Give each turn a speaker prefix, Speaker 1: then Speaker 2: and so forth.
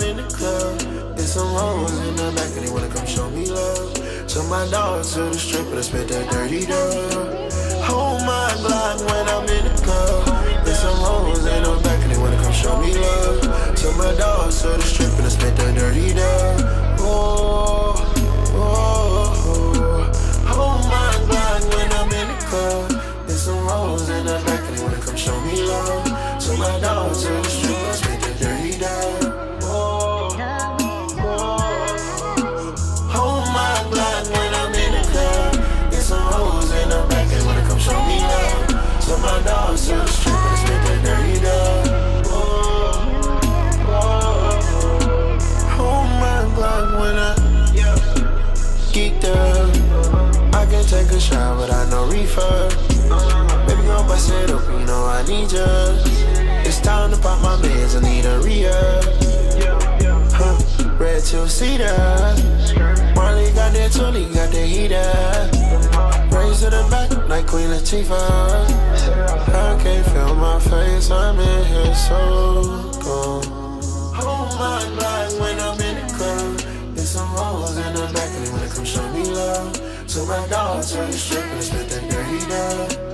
Speaker 1: in the club. There's some hoes in the back and they wanna come show me love. So my dog to the strip and I spit that dirty dub. Hold my Glock when I'm in the club. There's some hoes in the back and they wanna come show me love. So my dog to the strip and I spit that dirty dub. Oh, oh, oh. Hold my Glock when I'm in the club. There's some hoes in the back and they wanna come show me love. So my dog to the strip and I spit that dirty dub. So my dog to the strip and spit that dirty dub. Hold my Glock when I geeked up. I can take a shot, but I know reefer. Baby, gon' bust it open, you know I need ya. It's time to pop my meds, I need a re-up. Red two-seater. Marley got that Tully, got the heater. Raise to the back like Queen Latifah. I can't feel my face, I'm in here so cold. Hold my Glock when I'm in the club. There's some hoes in the back and they wanna come show me love. So my dog to the strip and I spit that dirty dub.